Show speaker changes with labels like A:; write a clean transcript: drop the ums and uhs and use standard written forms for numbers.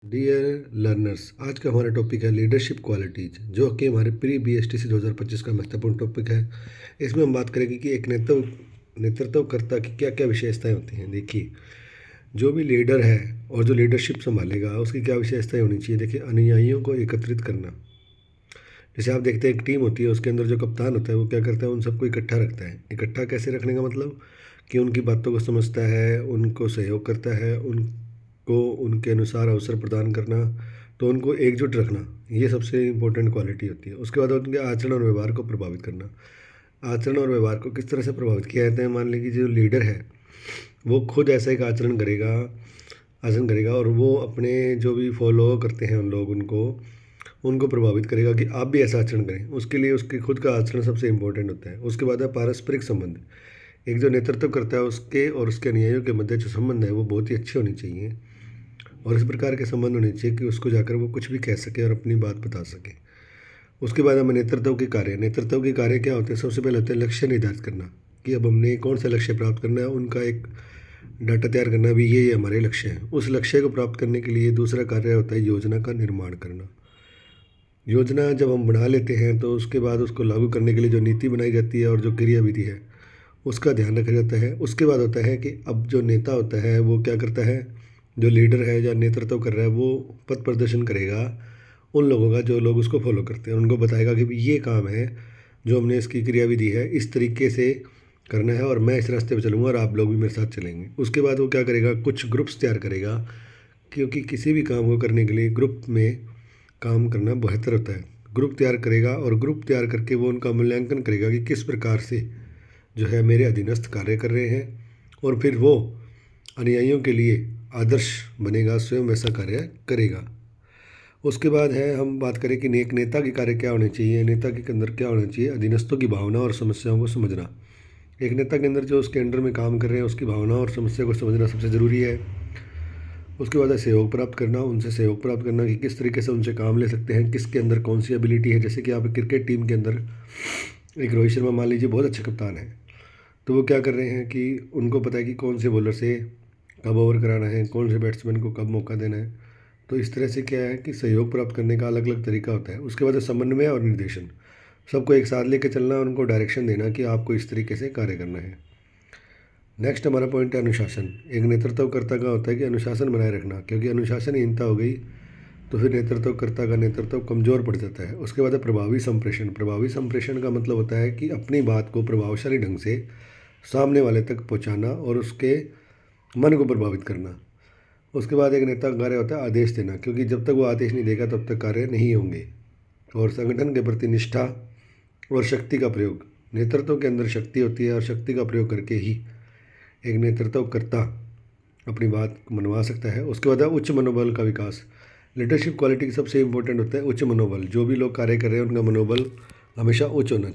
A: Dear learners, आज का हमारा टॉपिक है लीडरशिप क्वालिटीज, जो कि हमारे प्री BSTC 2025 का महत्वपूर्ण टॉपिक है। इसमें हम बात करेंगे कि एक नेतृत्वकर्ता की क्या क्या विशेषताएं होती हैं। देखिए, जो भी लीडर है और जो लीडरशिप संभालेगा उसकी क्या विशेषताएं होनी चाहिए। देखिए, अनुयायियों को एकत्रित करना। जैसे आप देखते हैं एक टीम होती है, उसके अंदर जो कप्तान होता है वो क्या करता है, उन सबको इकट्ठा रखता है। इकट्ठा कैसे रखने का मतलब कि उनकी बातों को समझता है, उनको सहयोग करता है, उनको उनके अनुसार अवसर प्रदान करना, तो उनको एकजुट रखना, ये सबसे इम्पोर्टेंट क्वालिटी होती है। उसके बाद उनके आचरण और व्यवहार को प्रभावित करना। आचरण और व्यवहार को किस तरह से प्रभावित किया जाता है। मान लीजिए जो लीडर है वो खुद ऐसा एक आचरण करेगा और वो अपने जो भी फॉलो करते हैं उन लोग उनको उनको प्रभावित करेगा कि आप भी ऐसा आचरण करें। उसके लिए उसके खुद का आचरण सबसे इम्पोर्टेंट होता है। उसके बाद है पारस्परिक संबंध। एक जो नेतृत्व करता है उसके और उसके अनुयायियों के मध्य जो संबंध है वो बहुत ही अच्छे होने चाहिए और इस प्रकार के संबंध होने चाहिए कि उसको जाकर वो कुछ भी कह सके और अपनी बात बता सके। उसके बाद हमें नेतृत्व के कार्य क्या होते हैं। सबसे पहले होते हैं लक्ष्य निर्धारित करना, कि अब हमने कौन सा लक्ष्य प्राप्त करना है, उनका एक डाटा तैयार करना भी ये हमारे लक्ष्य हैं। उस लक्ष्य को प्राप्त करने के लिए दूसरा कार्य होता है योजना का निर्माण करना। योजना जब हम बना लेते हैं तो उसके बाद उसको लागू करने के लिए जो नीति बनाई जाती है और जो क्रियाविधि है उसका ध्यान रखा जाता है। उसके बाद होता है कि अब जो नेता होता है वो क्या करता है, जो लीडर है या नेतृत्व कर रहा है वो पथ प्रदर्शन करेगा उन लोगों का जो लोग उसको फॉलो करते हैं। उनको बताएगा कि भाई ये काम है जो हमने इसकी क्रियाविधि है इस तरीके से करना है और मैं इस रास्ते पर चलूँगा और आप लोग भी मेरे साथ चलेंगे। उसके बाद वो क्या करेगा, कुछ ग्रुप्स तैयार करेगा, क्योंकि किसी भी काम को करने के लिए ग्रुप में काम करना बेहतर होता है। ग्रुप तैयार करेगा और ग्रुप तैयार करके वो उनका मूल्यांकन करेगा कि किस प्रकार से जो है मेरे अधीनस्थ कार्य कर रहे हैं और फिर वो अनुयायियों के लिए आदर्श बनेगा, स्वयं वैसा कार्य करेगा। उसके बाद है हम बात करें कि एक नेता के कार्य क्या होने चाहिए। नेता के अंदर क्या होना चाहिए, अधीनस्थों की भावना और समस्याओं को समझना। एक नेता के अंदर जो उसके अंडर में काम कर रहे हैं उसकी भावना और समस्या को समझना सबसे ज़रूरी है। उसके बाद है सहयोग प्राप्त करना, उनसे सहयोग प्राप्त करना कि किस तरीके से उनसे काम ले सकते हैं, किसके अंदर कौन सी एबिलिटी है। जैसे कि आप क्रिकेट टीम के अंदर एक रोहित शर्मा मान लीजिए बहुत अच्छे कप्तान हैं, तो वो क्या कर रहे हैं कि उनको पता है कि कौन से बॉलर से कब ओवर कराना है, कौन से बैट्समैन को कब मौका देना है। तो इस तरह से क्या है कि सहयोग प्राप्त करने का अलग अलग तरीका होता है। उसके बाद है समन्वय और निर्देशन, सबको एक साथ लेकर चलना, उनको डायरेक्शन देना कि आपको इस तरीके से कार्य करना है। नेक्स्ट हमारा पॉइंट है अनुशासन। एक नेतृत्वकर्ता का होता है कि अनुशासन बनाए रखना, क्योंकि अनुशासनहीनता हो गई तो फिर नेतृत्वकर्ता का नेतृत्व कमज़ोर पड़ जाता है। उसके बाद है प्रभावी संप्रेषण। प्रभावी संप्रेषण का मतलब होता है कि अपनी बात को प्रभावशाली ढंग से सामने वाले तक पहुंचाना और उसके मन को प्रभावित करना। उसके बाद एक नेता का कार्य होता है आदेश देना, क्योंकि जब तक वो आदेश नहीं देगा तब तक कार्य नहीं होंगे। और संगठन के प्रति निष्ठा और शक्ति का प्रयोग। नेतृत्व के अंदर शक्ति होती है और शक्ति का प्रयोग करके ही एक नेतृत्वकर्ता अपनी बात मनवा सकता है। उसके बाद है उच्च मनोबल का विकास। लीडरशिप क्वालिटी सबसे इंपॉर्टेंट होता है उच्च मनोबल। जो भी लोग कार्य कर रहे हैं उनका मनोबल हमेशा उच्च होना चाहिए।